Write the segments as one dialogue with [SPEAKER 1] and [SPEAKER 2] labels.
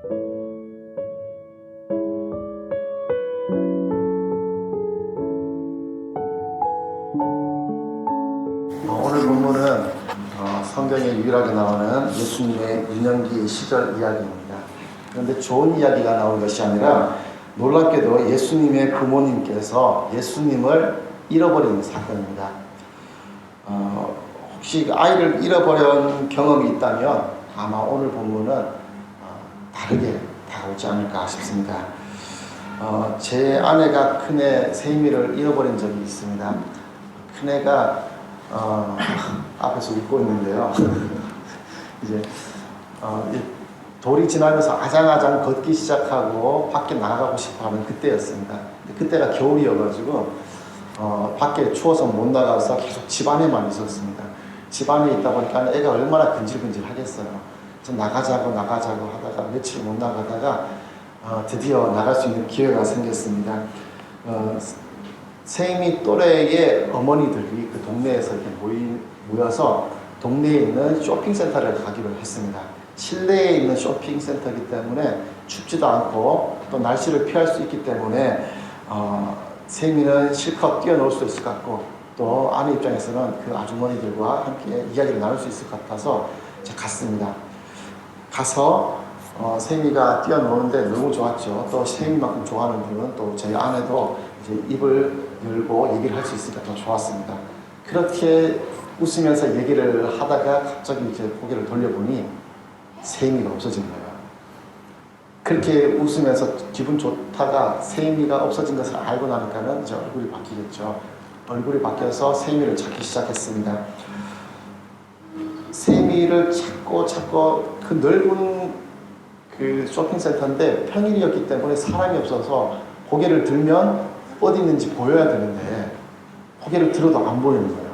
[SPEAKER 1] 오늘 본문은 성경에 유일하게 나오는 예수님의 유년기 시절 이야기입니다. 그런데 좋은 이야기가 나온 것이 아니라 놀랍게도 예수님의 부모님께서 예수님을 잃어버린 사건입니다. 혹시 아이를 잃어버린 경험이 있다면 아마 오늘 본문은 다르게 다가오지 않을까 싶습니다. 제 아내가 큰애 세임이를 잃어버린 적이 있습니다. 큰애가 앞에서 웃고 있는데요. 이제 돌이 지나면서 아장아장 걷기 시작하고 밖에 나가고 싶어하는 그때였습니다. 그때가 겨울이어가지고 밖에 추워서 못 나가서 계속 집 안에만 있었습니다. 집 안에 있다 보니까 애가 얼마나 근질근질 하겠어요. 그래서 나가자고 하다가 며칠 못 나가다가 드디어 나갈 수 있는 기회가 생겼습니다. 세임이 또래의 어머니들이 그 동네에서 이렇게 모여서 동네에 있는 쇼핑센터를 가기로 했습니다. 실내에 있는 쇼핑센터이기 때문에 춥지도 않고 또 날씨를 피할 수 있기 때문에 세임이는 실컷 뛰어놀 수 있을 것 같고 또 아내 입장에서는 그 아주머니들과 함께 이야기를 나눌 수 있을 것 같아서 갔습니다. 가서 세임이가 뛰어노는데 너무 좋았죠. 또 세임이만큼 좋아하는 분은 또 저희 아내도 이제 입을 열고 얘기를 할 수 있으니까 더 좋았습니다. 그렇게 웃으면서 얘기를 하다가 갑자기 이제 고개를 돌려보니 세임이가 없어진 거예요. 그렇게 웃으면서 기분 좋다가 세임이가 없어진 것을 알고 나니까는 이제 얼굴이 바뀌겠죠. 얼굴이 바뀌어서 세임이를 찾기 시작했습니다. 세임이를 찾고 그 넓은 그 쇼핑센터인데 평일이었기 때문에 사람이 없어서 고개를 들면 어디 있는지 보여야 되는데 고개를 들어도 안 보이는 거예요.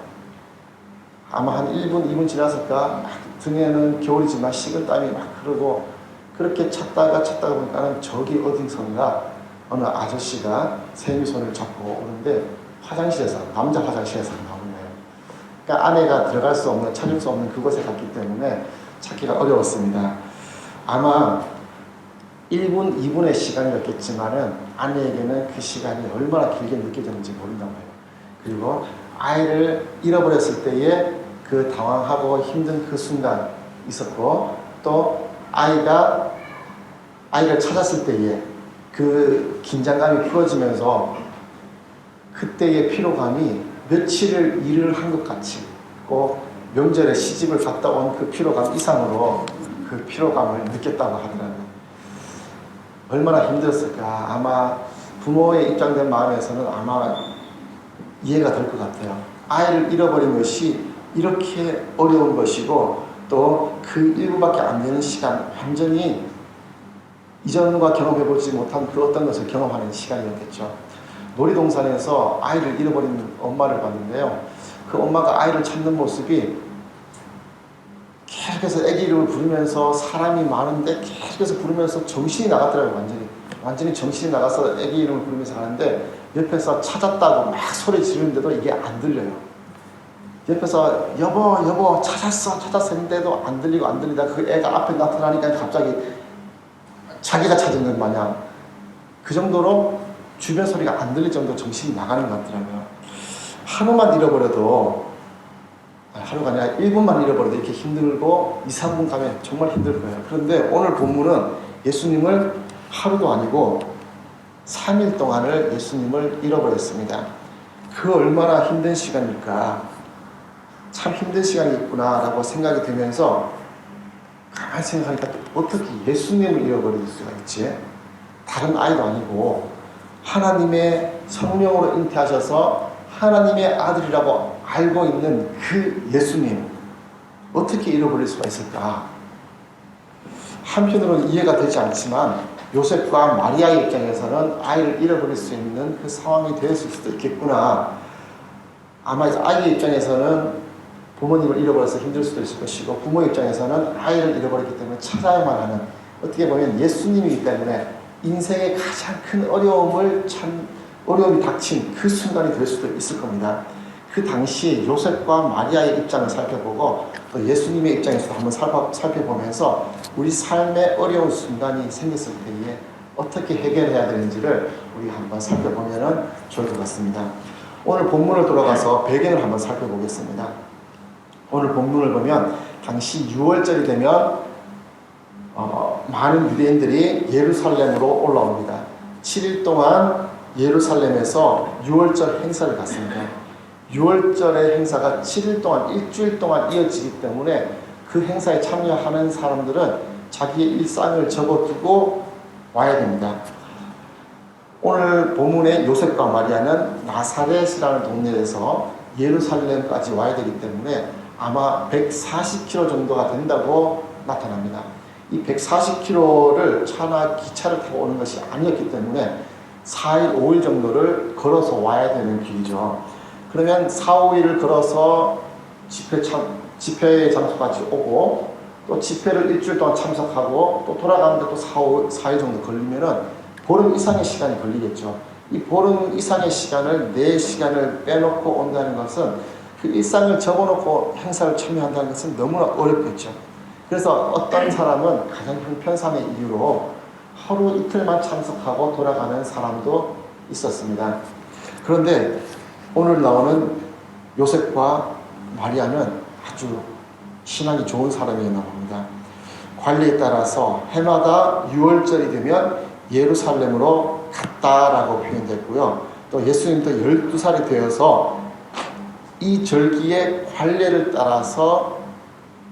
[SPEAKER 1] 아마 한 1분, 2분 지났을까 등에는 겨울이지만 식은땀이 막 흐르고 그렇게 찾다가 보니까 저기 어딘선가 어느 아저씨가 세임이 손을 잡고 오는데 화장실에서, 남자 화장실에서 나오는 거예요. 그러니까 아내가 들어갈 수 없는, 찾을 수 없는 그곳에 갔기 때문에 찾기가 어려웠습니다. 아마 1분, 2분의 시간이었겠지만은 아내에게는 그 시간이 얼마나 길게 느껴졌는지 모른단 말이에요. 그리고 아이를 잃어버렸을 때의 그 당황하고 힘든 그 순간 있었고 또 아이를 찾았을 때의 그 긴장감이 풀어지면서 그때의 피로감이 며칠을 일을 한 것 같이 꼭 명절에 시집을 갔다 온 그 피로감 이상으로 그 피로감을 느꼈다고 하더라고요. 얼마나 힘들었을까. 아마 부모의 입장된 마음에서는 아마 이해가 될 것 같아요. 아이를 잃어버린 것이 이렇게 어려운 것이고 또 그 1분밖에 안 되는 시간 완전히 이전과 경험해보지 못한 그 어떤 것을 경험하는 시간이었겠죠. 놀이동산에서 아이를 잃어버린 엄마를 봤는데요. 그 엄마가 아이를 찾는 모습이 계속해서 애기 이름을 부르면서 사람이 많은데 계속해서 부르면서 정신이 나갔더라고요. 완전히 정신이 나가서 애기 이름을 부르면서 가는데 옆에서 찾았다고 막 소리 지르는데도 이게 안 들려요. 옆에서 여보 찾았어 했는데도 안 들리다 그 애가 앞에 나타나니까 갑자기 자기가 찾은 것 마냥 그 정도로 주변 소리가 안 들릴 정도로 정신이 나가는 것 같더라고요. 하루만 잃어버려도 하루가 아니라 1분만 잃어버려도 이렇게 힘들고 2, 3분 가면 정말 힘들 거예요. 그런데 오늘 본문은 예수님을 하루도 아니고 3일 동안을 예수님을 잃어버렸습니다. 그 얼마나 힘든 시간일까. 참 힘든 시간이 있구나라고 생각이 들면서 가만히 생각하니까 어떻게 예수님을 잃어버릴 수가 있지? 다른 아이도 아니고 하나님의 성령으로 잉태하셔서 하나님의 아들이라고 알고 있는 그 예수님 어떻게 잃어버릴 수가 있을까? 한편으로는 이해가 되지 않지만 요셉과 마리아의 입장에서는 아이를 잃어버릴 수 있는 그 상황이 되었을 수도 있겠구나. 아마 아이의 입장에서는 부모님을 잃어버려서 힘들 수도 있을 것이고 부모 입장에서는 아이를 잃어버렸기 때문에 찾아야만 하는 어떻게 보면 예수님이기 때문에 인생의 가장 큰 어려움이 닥친 그 순간이 될 수도 있을 겁니다. 그 당시 요셉과 마리아의 입장을 살펴보고 또 예수님의 입장에서도 한번 살펴보면서 우리 삶의 어려운 순간이 생겼을 때에 어떻게 해결해야 되는지를 우리 한번 살펴보면 좋을 것 같습니다. 오늘 본문을 돌아가서 배경을 한번 살펴보겠습니다. 오늘 본문을 보면 당시 6월절이 되면 많은 유대인들이 예루살렘으로 올라옵니다. 7일 동안 예루살렘에서 6월절 행사를 갖습니다. 6월절의 행사가 7일 동안 일주일 동안 이어지기 때문에 그 행사에 참여하는 사람들은 자기의 일상을 접어두고 와야 됩니다. 오늘 본문의 요셉과 마리아는 나사렛이라는 동네에서 예루살렘까지 와야 되기 때문에 아마 140km 정도가 된다고 나타납니다. 이 140km를 차나 기차를 타고 오는 것이 아니었기 때문에 4일, 5일 정도를 걸어서 와야 되는 길이죠. 그러면 4, 5일을 걸어서 집회의 장소까지 오고 또 집회를 일주일 동안 참석하고 또 돌아가는데 또 4일 정도 걸리면은 보름 이상의 시간이 걸리겠죠. 이 보름 이상의 시간을 내 시간을 빼놓고 온다는 것은 그 일상을 접어놓고 행사를 참여한다는 것은 너무나 어렵겠죠. 그래서 어떤 사람은 가장 형편상의 이유로 하루 이틀만 참석하고 돌아가는 사람도 있었습니다. 그런데 오늘 나오는 요셉과 마리아는 아주 신앙이 좋은 사람이었나 봅니다. 관리에 따라서 해마다 6월절이 되면 예루살렘으로 갔다라고 표현됐고요. 또 예수님도 12살이 되어서 이 절기의 관례를 따라서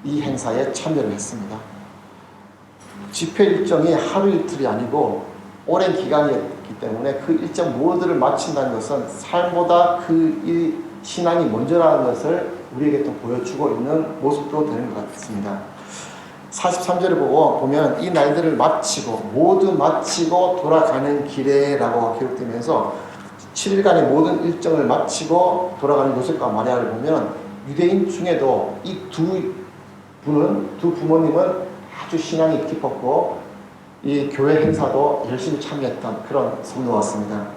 [SPEAKER 1] 이 행사에 참여를 했습니다. 집회 일정이 하루 이틀이 아니고 오랜 기간이었기 때문에 그 일정 모두를 마친다는 것은 삶보다 그 신앙이 먼저라는 것을 우리에게 또 보여주고 있는 모습도 되는 것 같습니다. 43절을 보면 이 날들을 모두 마치고 돌아가는 길에라고 기록되면서 7일간의 모든 일정을 마치고 돌아가는 요셉과 마리아를 보면 유대인 중에도 이 두 부모님은 아주 신앙이 깊었고 이 교회 행사도 열심히 참여했던 그런 성도 같습니다.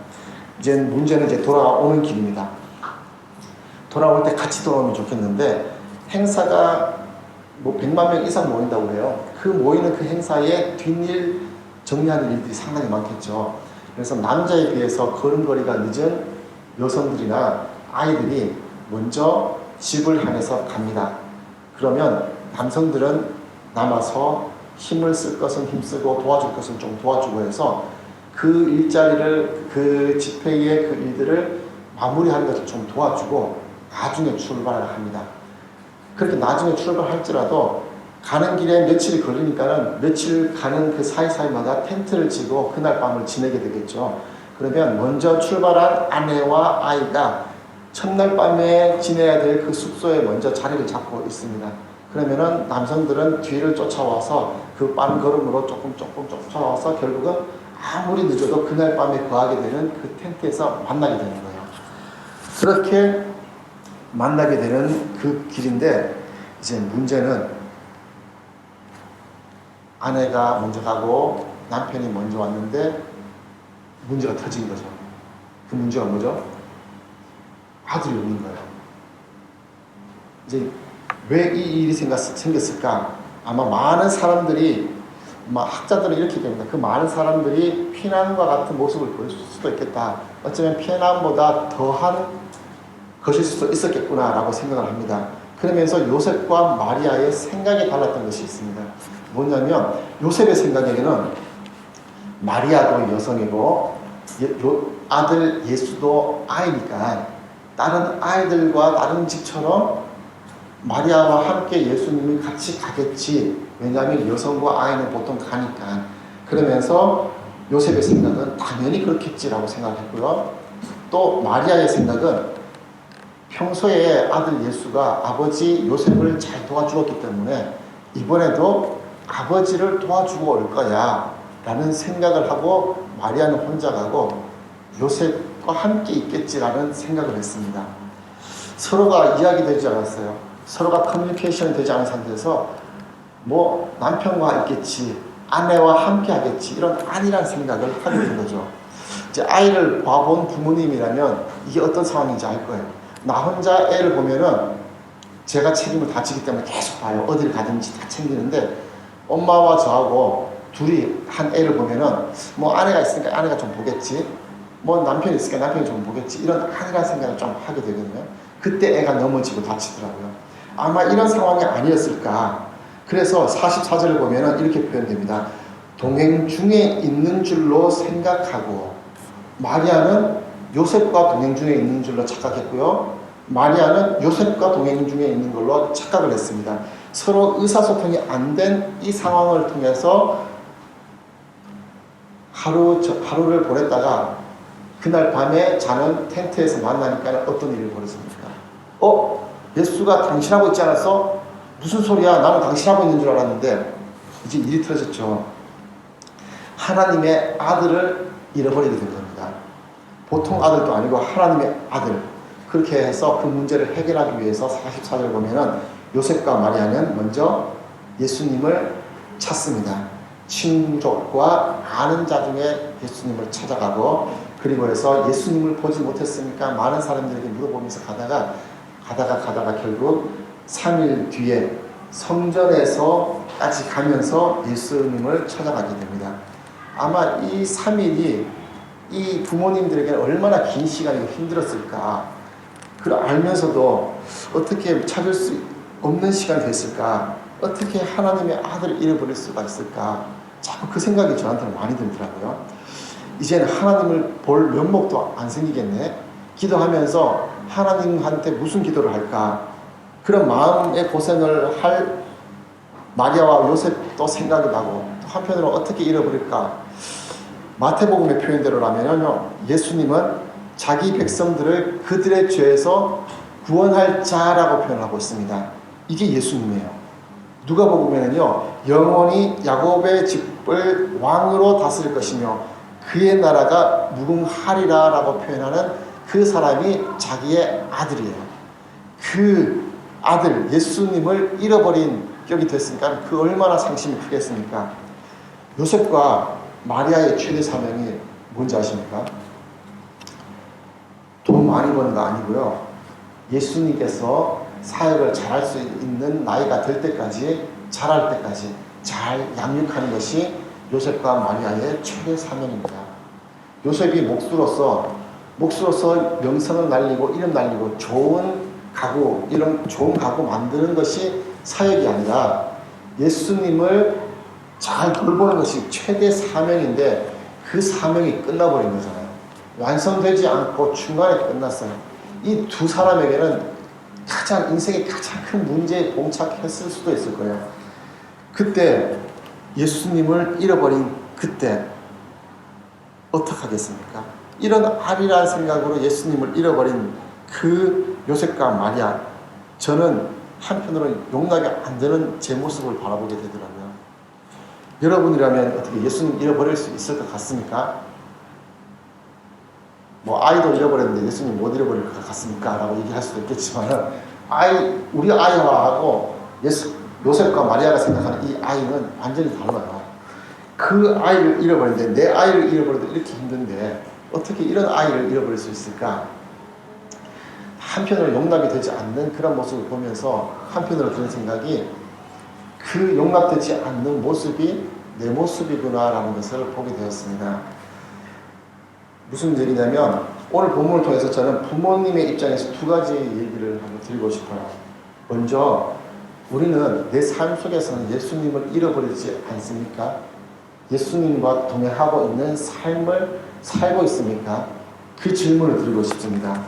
[SPEAKER 1] 문제는 돌아오는 길입니다. 돌아올 때 같이 돌아오면 좋겠는데 행사가 100만 명 이상 모인다고 해요. 그 모이는 그 행사에 뒷일 정리하는 일들이 상당히 많겠죠. 그래서 남자에 비해서 걸음걸이가 늦은 여성들이나 아이들이 먼저 집을 향해서 갑니다. 그러면 남성들은 남아서 힘을 쓸 것은 힘쓰고 도와줄 것은 좀 도와주고 해서 그 일자리를 그 집회의 그 일들을 마무리하는 것을 좀 도와주고 나중에 출발을 합니다. 그렇게 나중에 출발할지라도 가는 길에 며칠이 걸리니까는 며칠 가는 그 사이사이마다 텐트를 치고 그날 밤을 지내게 되겠죠. 그러면 먼저 출발한 아내와 아이가 첫날 밤에 지내야 될 그 숙소에 먼저 자리를 잡고 있습니다. 그러면은 남성들은 뒤를 쫓아와서 그 빠른 걸음으로 조금 쫓아와서 결국은 아무리 늦어도 그날 밤에 거하게 되는 그 텐트에서 만나게 되는 거예요. 그렇게 만나게 되는 그 길인데 이제 문제는 아내가 먼저 가고 남편이 먼저 왔는데 문제가 터진 거죠. 그 문제가 뭐죠? 아들이 없는 거예요. 이제 왜 이 일이 생겼을까? 아마 많은 사람들이, 학자들은 이렇게 됩니다. 그 많은 사람들이 피난과 같은 모습을 보여줄 수도 있겠다. 어쩌면 피난보다 더한 것일 수도 있었겠구나라고 생각을 합니다. 그러면서 요셉과 마리아의 생각이 달랐던 것이 있습니다. 뭐냐면 요셉의 생각에는 마리아도 여성이고 아들 예수도 아이니까 다른 아이들과 다른 집처럼 마리아와 함께 예수님이 같이 가겠지. 왜냐하면 여성과 아이는 보통 가니까. 그러면서 요셉의 생각은 당연히 그렇겠지라고 생각했고요. 또 마리아의 생각은 평소에 아들 예수가 아버지 요셉을 잘 도와주었기 때문에 이번에도 아버지를 도와주고 올 거야 라는 생각을 하고 마리아는 혼자 가고 요셉과 함께 있겠지라는 생각을 했습니다. 서로가 이야기되지 않았어요. 서로가 커뮤니케이션이 되지 않은 상태에서 남편과 있겠지, 아내와 함께 하겠지, 이런 안일한 생각을 하게 된 거죠. 이제 아이를 봐본 부모님이라면 이게 어떤 상황인지 알 거예요. 나 혼자 애를 보면은 제가 책임을 다 지기 때문에 계속 봐요. 어디를 가든지 다 챙기는데 엄마와 저하고 둘이 한 애를 보면은 뭐 아내가 있으니까 아내가 좀 보겠지, 뭐 남편이 있으니까 남편이 좀 보겠지, 이런 아내라는 생각을 좀 하게 되거든요. 그때 애가 넘어지고 다치더라고요. 아마 이런 상황이 아니었을까. 그래서 44절을 보면은 이렇게 표현됩니다. 동행 중에 있는 줄로 생각하고, 마리아는 요셉과 동행 중에 있는 줄로 착각했고요. 마리아는 요셉과 동행 중에 있는 걸로 착각을 했습니다. 서로 의사소통이 안 된 이 상황을 통해서 하루를 보냈다가 그날 밤에 자는 텐트에서 만나니까 어떤 일이 벌어집니까? 예수가 당신하고 있지 않았어? 무슨 소리야? 나는 당신하고 있는 줄 알았는데. 이제 일이 틀어졌죠. 하나님의 아들을 잃어버리게 된 겁니다. 보통 아들도 아니고 하나님의 아들. 그렇게 해서 그 문제를 해결하기 위해서 44절 보면은 요셉과 마리아는 먼저 예수님을 찾습니다. 친족과 아는 자 중에 예수님을 찾아가고, 그리고 해서 예수님을 보지 못했으니까 많은 사람들에게 물어보면서 가다가 결국 3일 뒤에 성전에서까지 가면서 예수님을 찾아가게 됩니다. 아마 이 3일이 이 부모님들에게 얼마나 긴 시간이고 힘들었을까. 그걸 알면서도 어떻게 찾을 수 없는 시간이 됐을까. 어떻게 하나님의 아들을 잃어버릴 수가 있을까. 자꾸 그 생각이 저한테는 많이 들더라고요. 이제는 하나님을 볼 면목도 안 생기겠네. 기도하면서 하나님한테 무슨 기도를 할까. 그런 마음의 고생을 할 마리아와 요셉도 생각이 나고, 또 한편으로 어떻게 잃어버릴까. 마태복음의 표현대로라면요, 예수님은 자기 백성들을 그들의 죄에서 구원할 자라고 표현하고 있습니다. 이게 예수님이에요. 누가복음에는요, 영원히 야곱의 집을 왕으로 다스릴 것이며 그의 나라가 무궁하리라 라고 표현하는 그 사람이 자기의 아들이에요. 그 아들 예수님을 잃어버린 격이 됐으니까 그 얼마나 상심이 크겠습니까? 요셉과 마리아의 최대 사명이 뭔지 아십니까? 돈 많이 버는 거 아니고요. 예수님께서 사역을 잘할 수 있는 나이가 될 때까지, 잘할 때까지 잘 양육하는 것이 요셉과 마리아의 최대 사명입니다. 요셉이 목수로서 명성을 날리고 이름 날리고 좋은 가구, 이런 좋은 가구 만드는 것이 사역이 아니라 예수님을 잘 돌보는 것이 최대 사명인데, 그 사명이 끝나버린 거잖아요. 완성되지 않고 중간에 끝났어요. 이 두 사람에게는 인생의 가장 큰 문제에 봉착했을 수도 있을 거예요. 그때 예수님을 잃어버린 그때 어떡하겠습니까? 이런 아리란 생각으로 예수님을 잃어버린 그 요셉과 마리아, 저는 한편으로는 용납이 안 되는 제 모습을 바라보게 되더라고요. 여러분이라면 어떻게 예수님 잃어버릴 수 있을 것 같습니까? 뭐 아이도 잃어버렸는데 예수님 못 잃어버릴 것 같습니까? 라고 얘기할 수도 있겠지만, 우리 아이하고 요셉과 마리아가 생각하는 이 아이는 완전히 달라요. 그 아이를 잃어버리는데, 내 아이를 잃어버려도 이렇게 힘든데 어떻게 이런 아이를 잃어버릴 수 있을까? 한편으로 용납이 되지 않는 그런 모습을 보면서 한편으로 드는 생각이, 그 용납되지 않는 모습이 내 모습이구나라는 것을 보게 되었습니다. 무슨 얘기냐면, 오늘 본문을 통해서 저는 부모님의 입장에서 두 가지 얘기를 한번 드리고 싶어요. 먼저, 우리는 내 삶 속에서는 예수님을 잃어버리지 않습니까? 예수님과 동행하고 있는 삶을 살고 있습니까? 그 질문을 드리고 싶습니다.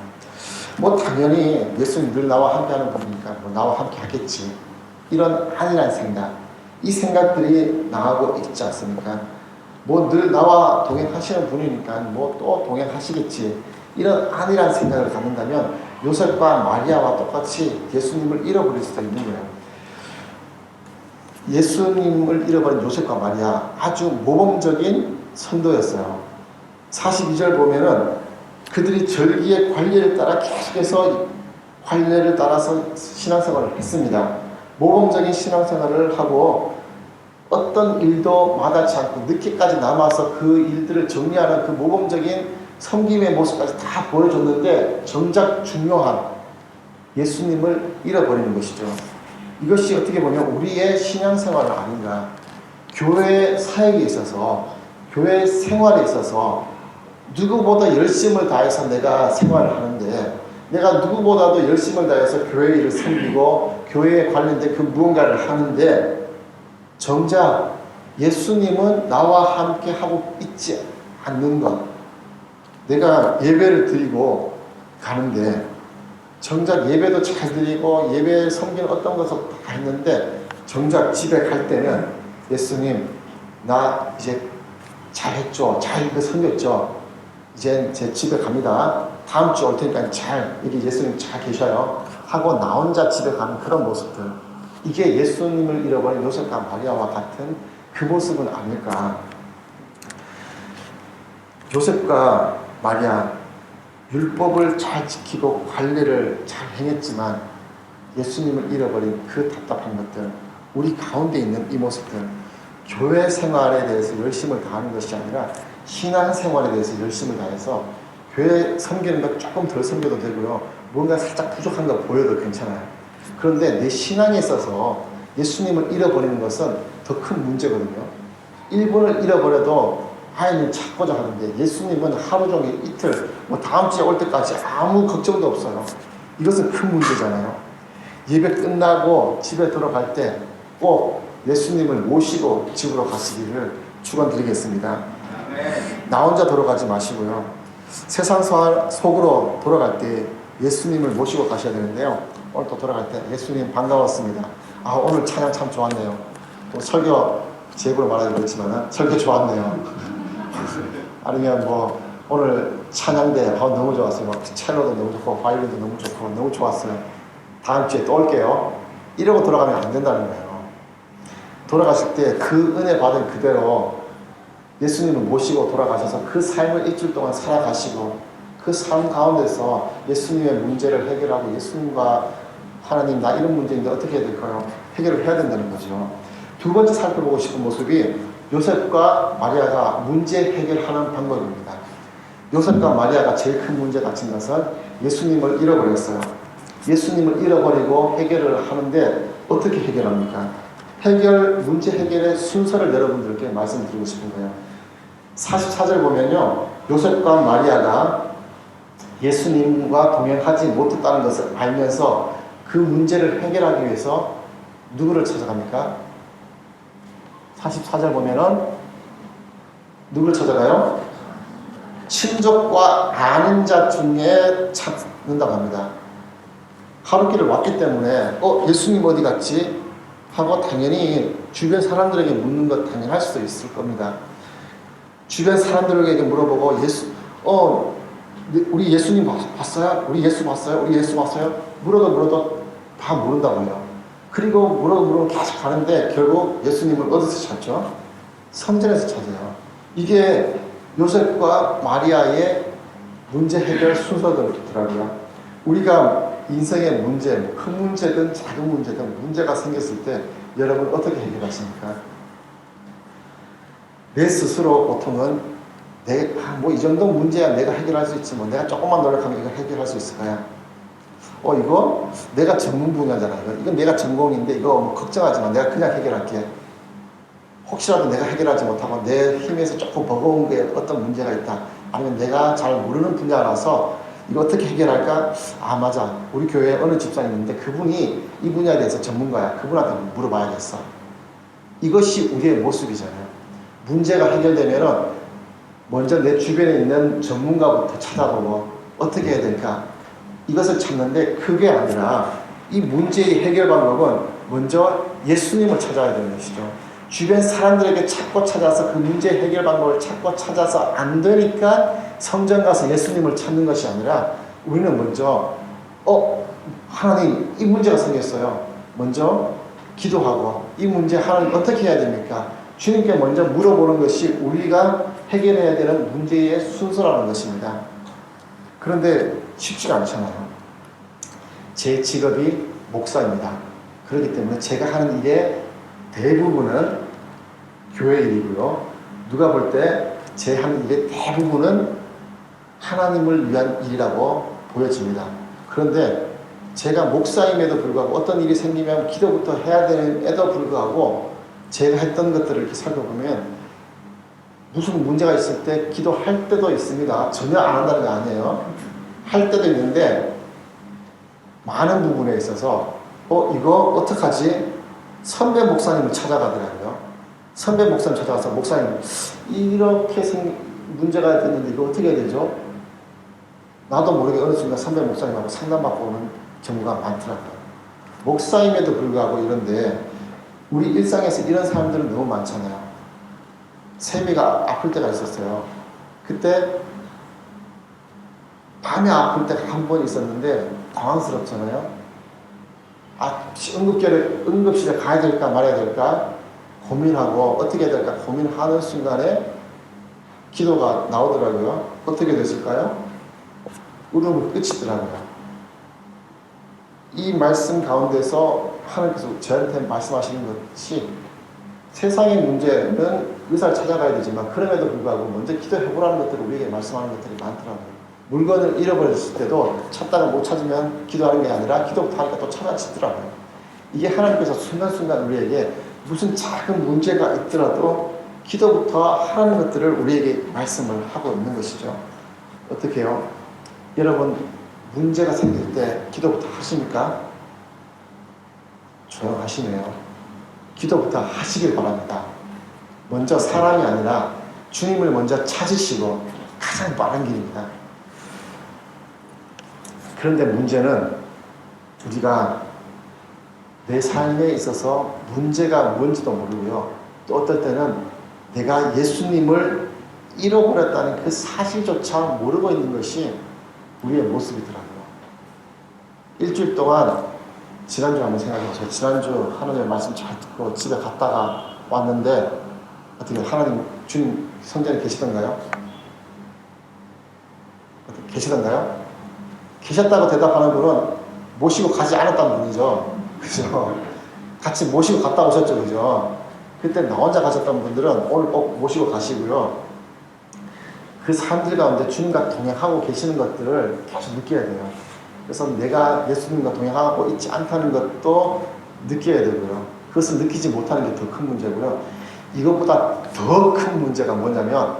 [SPEAKER 1] 당연히 예수님 늘 나와 함께 하는 분이니까 나와 함께 하겠지. 이런 안일한 생각, 이 생각들이 나하고 있지 않습니까? 늘 나와 동행하시는 분이니까 또 동행하시겠지. 이런 안일한 생각을 갖는다면 요셉과 마리아와 똑같이 예수님을 잃어버릴 수도 있는 거예요. 예수님을 잃어버린 요셉과 마리아, 아주 모범적인 선도였어요. 42절 보면은 그들이 절기의 관례를 따라 계속해서 관례를 따라서 신앙생활을 했습니다. 모범적인 신앙생활을 하고 어떤 일도 마다치 않고 늦게까지 남아서 그 일들을 정리하는 그 모범적인 섬김의 모습까지 다 보여줬는데, 정작 중요한 예수님을 잃어버리는 것이죠. 이것이 어떻게 보면 우리의 신앙생활은 아닌가. 교회 사역에 있어서, 교회 생활에 있어서 누구보다 열심을 다해서 내가 생활을 하는데, 내가 누구보다도 열심을 다해서 교회 일을 섬기고 교회에 관련된 그 무언가를 하는데, 정작 예수님은 나와 함께 하고 있지 않는 것. 내가 예배를 드리고 가는데 정작 예배도 잘 드리고 예배 섬기는 어떤 것을 다 했는데, 정작 집에 갈 때는 예수님 나 이제 잘했죠, 잘 섬겼죠, 이제 제 집에 갑니다, 다음 주 올 테니까 잘, 이게 예수님 잘 계셔요 하고 나 혼자 집에 가는 그런 모습들, 이게 예수님을 잃어버린 요셉과 마리아와 같은 그 모습은 아닐까. 요셉과 마리아, 율법을 잘 지키고 관리를 잘 행했지만 예수님을 잃어버린 그 답답한 것들, 우리 가운데 있는 이 모습들, 교회 생활에 대해서 열심을 다하는 것이 아니라 신앙생활에 대해서 열심을 다해서 교회 섬기는 것 조금 덜 섬겨도 되고요, 뭔가 살짝 부족한 거 보여도 괜찮아요. 그런데 내 신앙에 있어서 예수님을 잃어버리는 것은 더 큰 문제거든요. 1분을 잃어버려도 하나님 찾고자 하는데, 예수님은 하루 종일, 이틀, 다음 주에 올 때까지 아무 걱정도 없어요. 이것은 큰 문제잖아요. 예배 끝나고 집에 들어갈 때 꼭 예수님을 모시고 집으로 가시기를 축원드리겠습니다. 나 혼자 돌아가지 마시고요, 세상 속으로 돌아갈 때 예수님을 모시고 가셔야 되는데요. 오늘 또 돌아갈 때 예수님 반가웠습니다. 오늘 찬양 참 좋았네요. 또 설교 제 입으로 말하기 그렇지만 설교 좋았네요. 아니면 오늘 찬양대 너무 좋았어요. 첼로도 너무 좋고 바이올린도 너무 좋고 너무 좋았어요. 다음 주에 또 올게요. 이러고 돌아가면 안 된다는 거예요. 돌아가실 때 그 은혜 받은 그대로 예수님을 모시고 돌아가셔서 그 삶을 일주일 동안 살아가시고, 그 삶 가운데서 예수님의 문제를 해결하고, 예수님과 하나님 나 이런 문제인데 어떻게 해야 될까요? 해결을 해야 된다는 거죠. 두 번째 살펴보고 싶은 모습이 요셉과 마리아가 문제 해결하는 방법입니다. 요셉과 마리아가 제일 큰 문제 가진 것은 예수님을 잃어버렸어요. 예수님을 잃어버리고 해결을 하는데 어떻게 해결합니까? 문제 해결의 순서를 여러분들께 말씀드리고 싶은 거예요. 44절 보면요, 요셉과 마리아가 예수님과 동행하지 못했다는 것을 알면서 그 문제를 해결하기 위해서 누구를 찾아갑니까? 44절 보면은 누구를 찾아가요? 친족과 아는 자 중에 찾는다고 합니다. 하루길을 왔기 때문에 예수님 어디 갔지? 하고 당연히 주변 사람들에게 묻는 것 당연할 수도 있을 겁니다. 주변 사람들에게 물어보고 우리 예수님 봤어요? 우리 예수 봤어요? 우리 예수 봤어요? 물어도 다 모른다고요. 그리고 물어도 계속 가는데 결국 예수님을 어디서 찾죠? 성전에서 찾아요. 이게 요셉과 마리아의 문제 해결 순서더라고요. 우리가 인생의 문제, 큰 문제든 작은 문제든 문제가 생겼을 때 여러분 어떻게 해결하십니까? 내 스스로 보통은 이 정도 문제야 내가 해결할 수 있지, 내가 조금만 노력하면 이거 해결할 수 있을까요? 이거 내가 전문 분야잖아. 이건 내가 전공인데 이거 걱정하지 마. 내가 그냥 해결할게. 혹시라도 내가 해결하지 못하고 내 힘에서 조금 버거운 게 어떤 문제가 있다, 아니면 내가 잘 모르는 분야라서 이거 어떻게 해결할까? 맞아. 우리 교회에 어느 집사님 있는데 그분이 이 분야에 대해서 전문가야. 그분한테 물어봐야겠어. 이것이 우리의 모습이잖아요. 문제가 해결되면은 먼저 내 주변에 있는 전문가부터 찾아보고 어떻게 해야 될까? 이것을 찾는데, 그게 아니라 이 문제의 해결 방법은 먼저 예수님을 찾아야 되는 것이죠. 주변 사람들에게 찾고 찾아서 그 문제 해결 방법을 찾고 찾아서 안 되니까 성전 가서 예수님을 찾는 것이 아니라, 우리는 먼저 하나님 이 문제가 생겼어요. 먼저 기도하고 이 문제 하나님 어떻게 해야 됩니까? 주님께 먼저 물어보는 것이 우리가 해결해야 되는 문제의 순서라는 것입니다. 그런데 쉽지가 않잖아요. 제 직업이 목사입니다. 그렇기 때문에 제가 하는 일의 대부분은 교회 일이고요. 누가 볼 때 제 하는 일의 대부분은 하나님을 위한 일이라고 보여집니다. 그런데 제가 목사임에도 불구하고 어떤 일이 생기면 기도부터 해야 되는에도 불구하고 제가 했던 것들을 이렇게 살펴보면 무슨 문제가 있을 때 기도할 때도 있습니다. 전혀 안 한다는 게 아니에요. 할 때도 있는데 많은 부분에 있어서 이거 어떡하지? 선배 목사님을 찾아가더라고요. 선배 목사님 찾아가서 목사님 이렇게 문제가 됐는데 이거 어떻게 해야 되죠? 나도 모르게 어느 순간 선배 목사님하고 상담받고 오는 경우가 많더라고요. 목사임에도 불구하고 이런데 우리 일상에서 이런 사람들은 너무 많잖아요. 세미가 아플 때가 있었어요. 그때 밤에 아플 때가 한 번 있었는데 당황스럽잖아요. 응급실에 가야 될까 말아야 될까 고민하고 어떻게 해야 될까 고민하는 순간에 기도가 나오더라고요. 어떻게 됐을까요? 울음을 끝이더라고요. 이 말씀 가운데서 하나님께서 저한테 말씀하시는 것이 세상의 문제는 의사를 찾아가야 되지만 그럼에도 불구하고 먼저 기도해보라는 것들을 우리에게 말씀하는 것들이 많더라고요. 물건을 잃어버렸을 때도 찾다가 못 찾으면 기도하는 게 아니라 기도부터 하니까 또 찾아지더라고요. 이게 하나님께서 순간순간 우리에게 무슨 작은 문제가 있더라도 기도부터 하라는 것들을 우리에게 말씀을 하고 있는 것이죠. 어떻게 해요? 여러분 문제가 생길 때 기도부터 하십니까? 조용하시네요. 기도부터 하시길 바랍니다. 먼저 사람이 아니라 주님을 먼저 찾으시고 가장 빠른 길입니다. 그런데 문제는 우리가 내 삶에 있어서 문제가 뭔지도 모르고요. 또 어떨 때는 내가 예수님을 잃어버렸다는 그 사실조차 모르고 있는 것이 우리의 모습이더라고요. 일주일 동안 지난주 한번 생각해보세요. 지난주 하나님의 말씀 잘 듣고 집에 갔다가 왔는데 어떻게 하나님 주님 성전에 계시던가요? 계시던가요? 계셨다고 대답하는 분은 모시고 가지 않았다는 분이죠. 그죠? 같이 모시고 갔다 오셨죠. 그죠? 그때 나 혼자 가셨던 분들은 오늘 꼭 모시고 가시고요. 그 사람들 가운데 주님과 동행하고 계시는 것들을 계속 느껴야 돼요. 그래서 내가 예수님과 동행하고 있지 않다는 것도 느껴야 되고요. 그것을 느끼지 못하는 게 더 큰 문제고요. 이것보다 더 큰 문제가 뭐냐면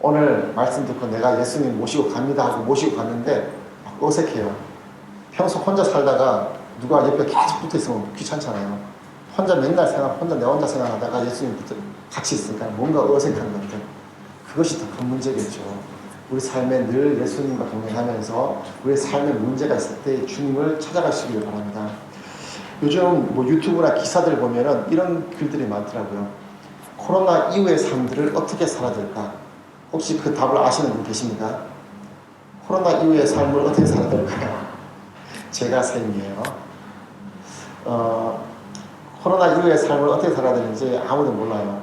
[SPEAKER 1] 오늘 말씀 듣고 내가 예수님 모시고 갑니다 하고 모시고 갔는데 어색해요. 평소 혼자 살다가 누가 옆에 계속 붙어 있으면 귀찮잖아요. 혼자 맨날 혼자 내 혼자 생각하다가 예수님 같이 있으니까 뭔가 어색한 것들. 그것이 더 큰 문제겠죠. 우리 삶에 늘 예수님과 동행하면서 우리 삶에 문제가 있을 때 주님을 찾아가시길 바랍니다. 요즘 유튜브나 기사들 보면은 이런 글들이 많더라고요. 코로나 이후의 삶들을 어떻게 살아야 될까? 혹시 그 답을 아시는 분 계십니까? 코로나 이후의 삶을 어떻게 살아야 될까요? 제가 셈이에요. 코로나 이후의 삶을 어떻게 살아야 되는지 아무도 몰라요.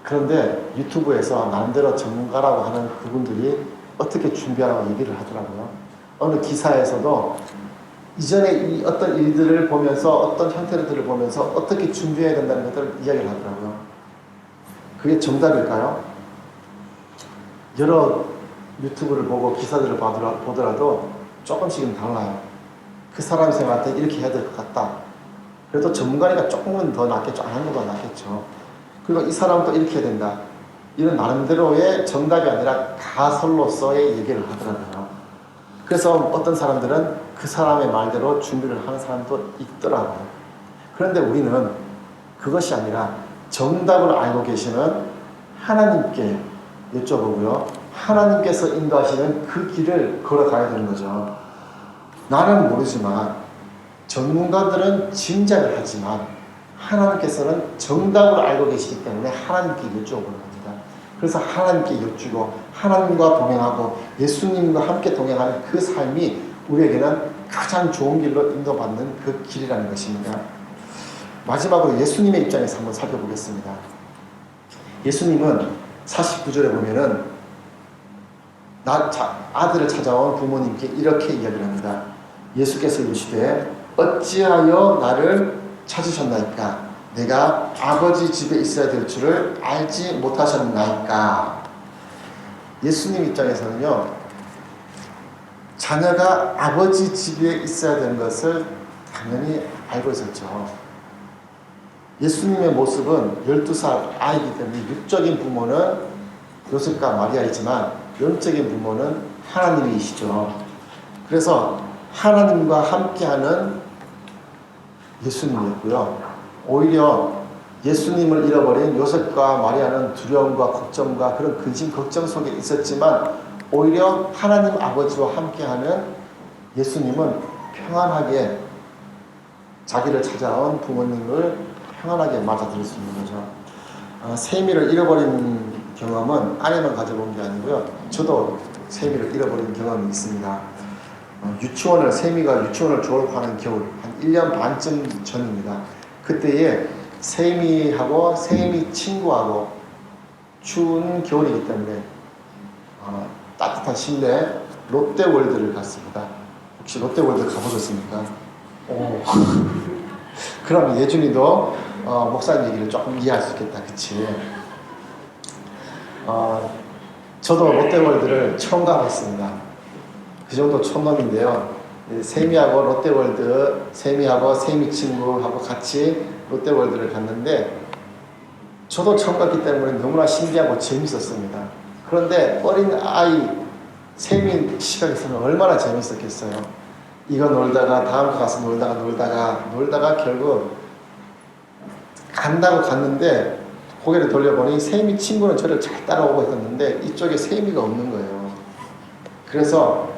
[SPEAKER 1] 그런데 유튜브에서 나름대로 전문가라고 하는 그분들이 어떻게 준비하라고 얘기를 하더라고요. 어느 기사에서도 이전에 이 어떤 일들을 보면서 어떤 형태들을 보면서 어떻게 준비해야 된다는 것들을 이야기를 하더라고요. 그게 정답일까요? 여러 유튜브를 보고 기사들을 보더라도 조금씩은 달라요. 그 사람 생각할 때 이렇게 해야 될 것 같다. 그래도 전문가니까 조금은 더 낫겠죠. 안 하는 것보다 낫겠죠. 그리고 이 사람도 이렇게 해야 된다. 이런 나름대로의 정답이 아니라 가설로서의 얘기를 하더라고요. 그래서 어떤 사람들은 그 사람의 말대로 준비를 하는 사람도 있더라고요. 그런데 우리는 그것이 아니라 정답을 알고 계시는 하나님께 여쭤보고요. 하나님께서 인도하시는 그 길을 걸어가야 되는 거죠. 나는 모르지만 전문가들은 짐작을 하지만 하나님께서는 정답을 알고 계시기 때문에 하나님께 여쭤보는 겁니다. 그래서 하나님께 여쭈고 하나님과 동행하고 예수님과 함께 동행하는 그 삶이 우리에게는 가장 좋은 길로 인도받는 그 길이라는 것입니다. 마지막으로 예수님의 입장에서 한번 살펴보겠습니다. 예수님은 49절에 보면은 아들을 찾아온 부모님께 이렇게 이야기를 합니다. 예수께서 이르시되 어찌하여 나를 찾으셨나이까? 내가 아버지 집에 있어야 될 줄을 알지 못하셨나이까? 예수님 입장에서는요, 자녀가 아버지 집에 있어야 되는 것을 당연히 알고 있었죠. 예수님의 모습은 12살 아이이기 때문에 육적인 부모는 요셉과 마리아이지만 영적인 부모는 하나님이시죠. 그래서 하나님과 함께하는 예수님이었고요. 오히려 예수님을 잃어버린 요셉과 마리아는 두려움과 걱정과 그런 근심 걱정 속에 있었지만 오히려 하나님 아버지와 함께하는 예수님은 평안하게 자기를 찾아온 부모님을 평안하게 맞아들일 수 있는 거죠. 세미를 잃어버린 경험은 아내만 가져본 게 아니고요. 저도 세미를 잃어버린 경험이 있습니다. 세미가 유치원을 졸업하는 겨울, 한 1년 반쯤 전입니다. 그때에 세미하고 세미 친구하고 추운 겨울이기 때문에 따뜻한 실내 롯데월드를 갔습니다. 혹시 롯데월드 가보셨습니까? 오. 그럼 예준이도 목사님 얘기를 조금 이해할 수 있겠다. 그치? 저도 롯데월드를 처음 가봤습니다. 그 정도 촌놈인데요. 세미하고 롯데월드, 세미하고 세미 친구하고 같이 롯데월드를 갔는데 저도 처음 갔기 때문에 너무나 신기하고 재밌었습니다. 그런데 어린 아이 세미 시각에서는 얼마나 재밌었겠어요. 이거 놀다가 다음 거 가서 놀다가 결국 간다고 갔는데 고개를 돌려보니 세미 친구는 저를 잘 따라오고 있었는데 이쪽에 세미가 없는 거예요. 그래서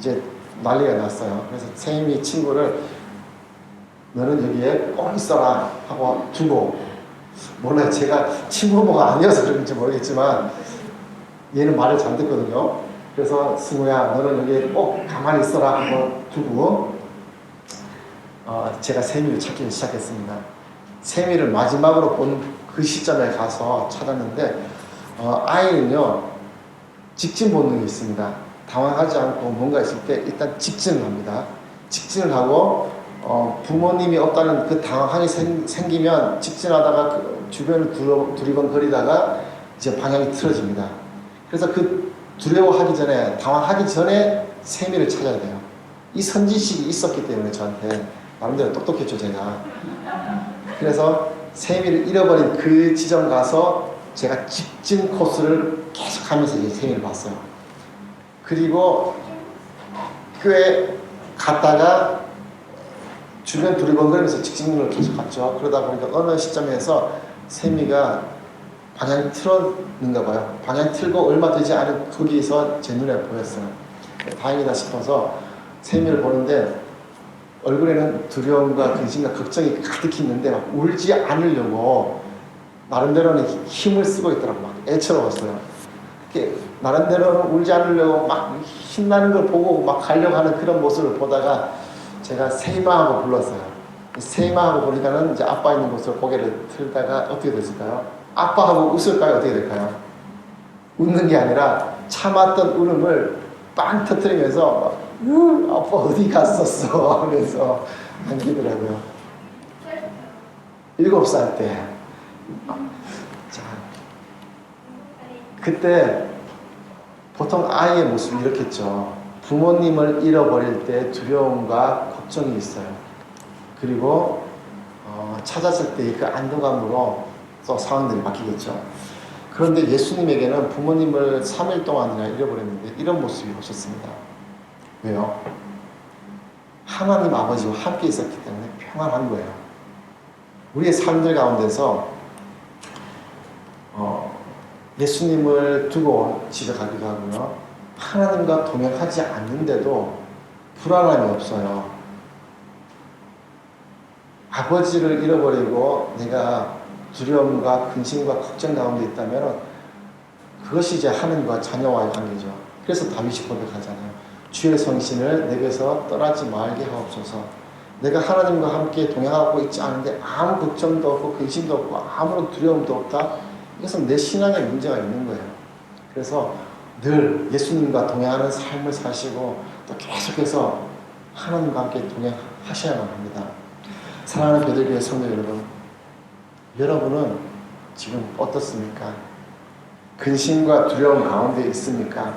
[SPEAKER 1] 이제 난리가 났어요. 그래서 세미 친구를 너는 여기에 꼭 있어라 하고 두고, 몰라요. 제가 친부모가 아니어서 그런지 모르겠지만 얘는 말을 잘 듣거든요. 그래서 승우야 너는 여기에 꼭 가만히 있어라 하고 두고 제가 세미를 찾기 시작했습니다. 세미를 마지막으로 본 그 시점에 가서 찾았는데 아이는요 직진 본능이 있습니다. 당황하지 않고 뭔가 있을 때 일단 직진을 합니다. 직진을 하고 부모님이 없다는 그 당황이 생기면 직진하다가 그 주변을 두리번거리다가 이제 방향이 틀어집니다. 그래서 그 두려워하기 전에, 당황하기 전에 세미를 찾아야 돼요. 이 선지식이 있었기 때문에 저한테 나름대로 똑똑했죠 제가. 그래서 세미를 잃어버린 그 지점 가서 제가 직진 코스를 계속 하면서 이제 세미를 봤어요. 그리고 꽤 갔다가 주변 두리번거리면서 직진을 계속 갔죠. 그러다 보니까 어느 시점에서 세미가 방향이 틀었는가 봐요. 방향 틀고 얼마 되지 않은 거기에서 제 눈에 보였어요. 다행이다 싶어서 세미를 보는데 얼굴에는 두려움과 근심과 걱정이 가득히 있는데 막 울지 않으려고 나름대로는 힘을 쓰고 있더라고. 막 애처로웠어요. 나름대로는 울지 않으려고 막 신나는 걸 보고 막 가려고 하는 그런 모습을 보다가 제가 세이마하고 불렀어요. 세이마하고 보니까는 이제 아빠 있는 곳으로 고개를 틀다가 어떻게 됐을까요? 아빠하고 웃을까요? 어떻게 될까요? 웃는 게 아니라 참았던 울음을 빵 터뜨리면서 아빠 어디 갔었어? 하면서 안기더라고요. 7살 때. 자, 그때 보통 아이의 모습이 이렇겠죠. 부모님을 잃어버릴 때 두려움과 걱정이 있어요. 그리고 찾았을 때 그 안도감으로 또 상황들이 바뀌겠죠. 그런데 예수님에게는 부모님을 3일 동안이나 잃어버렸는데 이런 모습이 오셨습니다. 왜요? 하나님 아버지와 함께 있었기 때문에 평안한 거예요. 우리의 삶들 가운데서 예수님을 두고 집에 가기도 하고요. 하나님과 동행하지 않는데도 불안함이 없어요. 아버지를 잃어버리고 내가 두려움과 근심과 걱정 가운데 있다면 그것이 이제 하나님과 자녀와의 관계죠. 그래서 다윗이 고백하잖아요. 주의 성신을 내게서 떠나지 말게 하옵소서. 내가 하나님과 함께 동행하고 있지 않은데 아무 걱정도 없고 근심도 없고 아무런 두려움도 없다. 이것은 내 신앙에 문제가 있는 거예요. 그래서 늘 예수님과 동행하는 삶을 사시고 또 계속해서 하나님과 함께 동행하셔야만 합니다. 사랑하는 베들교회 성도 여러분, 여러분은 지금 어떻습니까? 근심과 두려움 가운데 있습니까?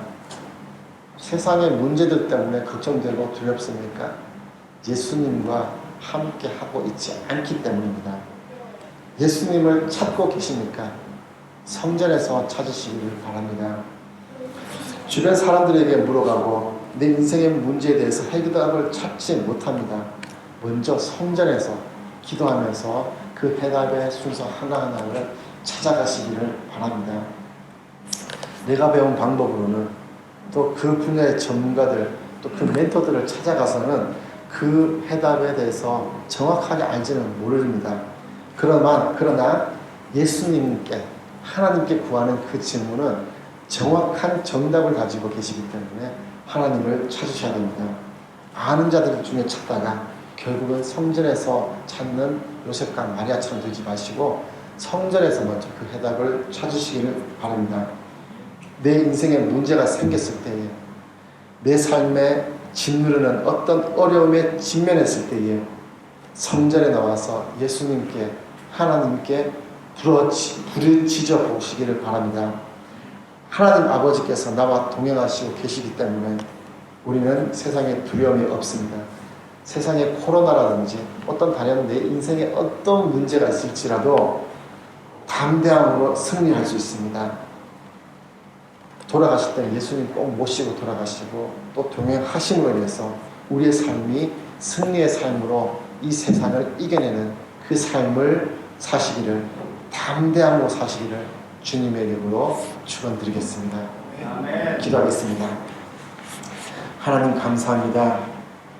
[SPEAKER 1] 세상의 문제들 때문에 걱정되고 두렵습니까? 예수님과 함께 하고 있지 않기 때문입니다. 예수님을 찾고 계십니까? 성전에서 찾으시기를 바랍니다. 주변 사람들에게 물어가고 내 인생의 문제에 대해서 해답을 찾지 못합니다. 먼저 성전에서 기도하면서 그 해답의 순서 하나하나를 찾아가시기를 바랍니다. 내가 배운 방법으로는 또 그 분야의 전문가들 또 그 멘토들을 찾아가서는 그 해답에 대해서 정확하게 알지는 모릅니다. 그러나 예수님께 하나님께 구하는 그 질문은 정확한 정답을 가지고 계시기 때문에 하나님을 찾으셔야 됩니다. 아는 자들 중에 찾다가 결국은 성전에서 찾는 요셉과 마리아처럼 되지 마시고 성전에서 먼저 그 해답을 찾으시기를 바랍니다. 내 인생에 문제가 생겼을 때에 내 삶에 짓누르는 어떤 어려움에 직면했을 때에 성전에 나와서 예수님께 하나님께 부르짖어 보시기를 바랍니다. 하나님 아버지께서 나와 동행하시고 계시기 때문에 우리는 세상에 두려움이 없습니다. 세상에 코로나라든지 어떤 다른 내 인생에 어떤 문제가 있을지라도 담대함으로 승리할 수 있습니다. 돌아가실 때는 예수님 꼭 모시고 돌아가시고 또 동행하심으로 인해서 우리의 삶이 승리의 삶으로 이 세상을 이겨내는 그 삶을 사시기를 담대함으로 사시기를 주님의 이름으로 축원드리겠습니다. 기도하겠습니다. 하나님 감사합니다.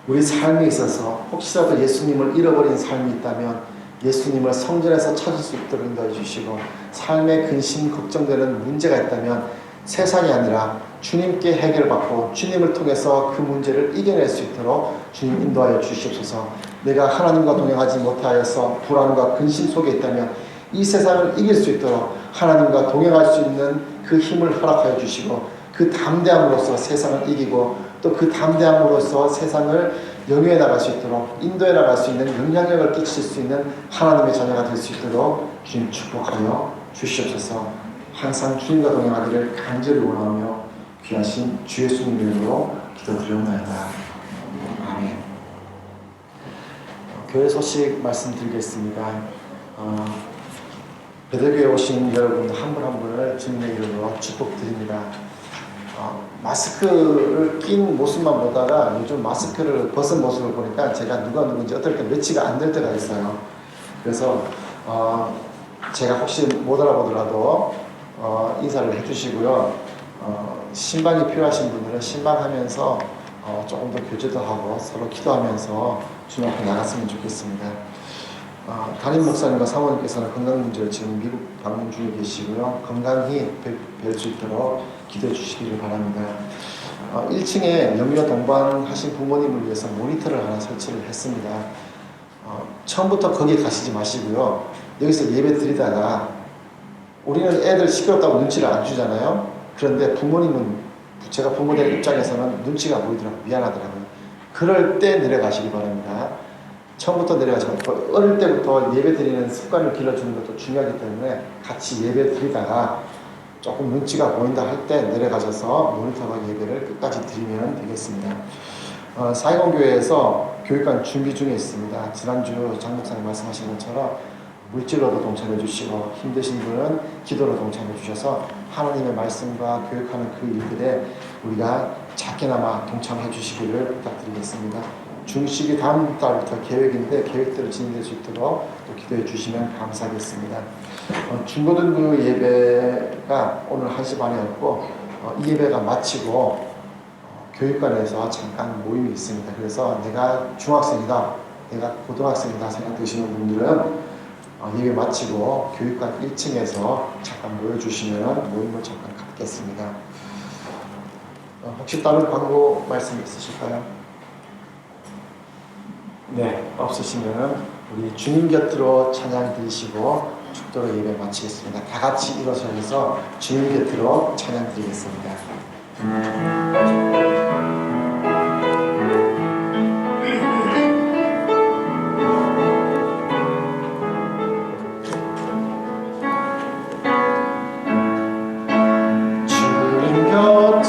[SPEAKER 1] 우리 삶에 있어서 혹시라도 예수님을 잃어버린 삶이 있다면 예수님을 성전에서 찾을 수 있도록 인도해 주시고 삶에 근심 걱정되는 문제가 있다면 세상이 아니라 주님께 해결받고 주님을 통해서 그 문제를 이겨낼 수 있도록 주님 인도하여 주시옵소서. 내가 하나님과 동행하지 못하여서 불안과 근심 속에 있다면 이 세상을 이길 수 있도록 하나님과 동행할 수 있는 그 힘을 허락하여 주시고 그 담대함으로써 세상을 이기고 또 그 담대함으로써 세상을 영위해 나갈 수 있도록 인도해 나갈 수 있는 영향력을 끼칠 수 있는 하나님의 자녀가 될 수 있도록 주님 축복하여 주시옵소서. 항상 주님과 동행하기를 간절히 원하며 귀하신 주 예수님 이름으로 기도드리옵나이다. 아멘. 교회 소식 말씀드리겠습니다. 베들교회 오신 여러분 한 분 한 분을 주님의 이름으로 축복드립니다. 마스크를 낀 모습만 보다가 요즘 마스크를 벗은 모습을 보니까 제가 누가 누군지 어떨 때 매치가 안 될 때가 있어요. 그래서 제가 혹시 못 알아보더라도 인사를 해주시고요. 신방이 필요하신 분들은 신방하면서 조금 더 교제도 하고 서로 기도하면서 주님 앞에 나갔으면 좋겠습니다. 담임 목사님과 사모님께서는 건강 문제로 지금 미국 방문 중에 계시고요. 건강히 뵐 수 있도록 기도해 주시기를 바랍니다. 1층에 영유아 동반하신 부모님을 위해서 모니터를 하나 설치를 했습니다. 처음부터 거기에 가시지 마시고요. 여기서 예배 드리다가 우리는 애들 시끄럽다고 눈치를 안 주잖아요. 그런데 부모님은 제가 부모들 입장에서는 눈치가 보이더라고요. 미안하더라고요. 그럴 때 내려가시기 바랍니다. 처음부터 내려가시면 어릴 때부터 예배 드리는 습관을 길러주는 것도 중요하기 때문에 같이 예배 드리다가 조금 눈치가 보인다 할 때 내려가셔서 모니터와 예배를 끝까지 드리면 되겠습니다. 사이공교회에서 교육관 준비 중에 있습니다. 지난주 장 목사님 말씀하신 것처럼 물질로도 동참해 주시고 힘드신 분은 기도로 동참해 주셔서 하나님의 말씀과 교육하는 그 일들에 우리가 작게나마 동참해 주시기를 부탁드리겠습니다. 중식이 다음 달부터 계획인데 계획대로 진행될 수 있도록 또 기도해 주시면 감사하겠습니다. 중고등부 예배가 오늘 1시 반이었고 이 예배가 마치고 교육관에서 잠깐 모임이 있습니다. 그래서 내가 중학생이다, 내가 고등학생이다 생각되시는 분들은 예배 마치고 교육관 1층에서 잠깐 모여주시면 모임을 잠깐 갖겠습니다. 혹시 다른 광고 말씀 있으실까요? 네, 없으시면 우리 주님 곁으로 찬양 드리시고 축도로 예배 마치겠습니다. 다 같이 일어서서 주님 곁으로 찬양 드리겠습니다. 주님 곁으로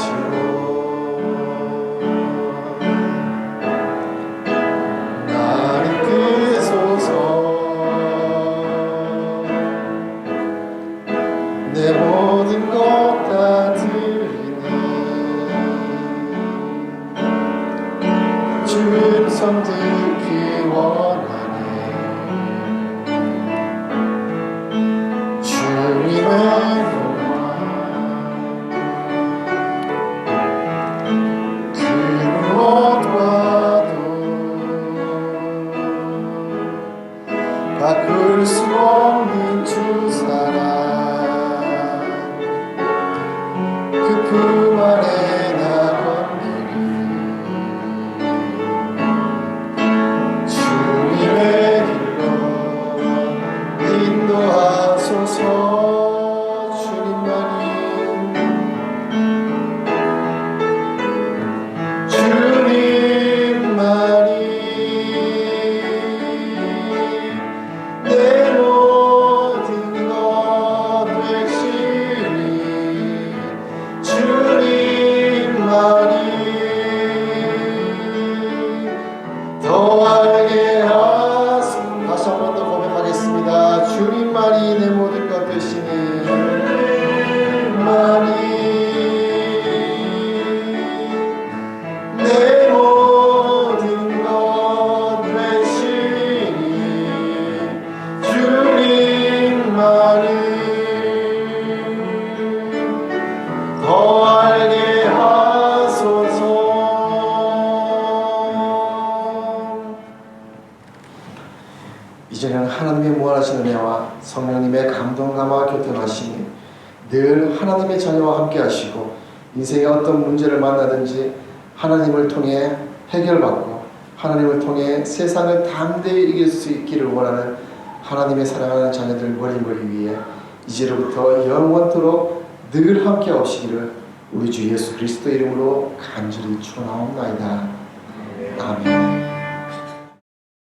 [SPEAKER 1] 그만에 나건너리 주님의 길로 인도하소서. 주님만이 내 모든 것 되시니 주님만이 더 알게 하소서. 다시 한 번 더 고백하겠습니다. 주님만이 내 모든 것 되시니 주님만이 내 모든 것 되시니 주님만이 더 알게 하소서. 이제는 하나님의 무한하신 은혜와 성령님의 감동감화 교통하심이 늘 하나님의 자녀와 함께 하시고 인생의 어떤 문제를 만나든지 하나님을 통해 해결받고 하나님을 통해 세상을 담대히 이길 수 있기를 원하는 하나님의 사랑하는 자녀들 머리머리 위에 이제로부터 영원토록 늘 함께 하시기를 우리 주 예수 그리스도 이름으로 간절히 축원하옵나이다.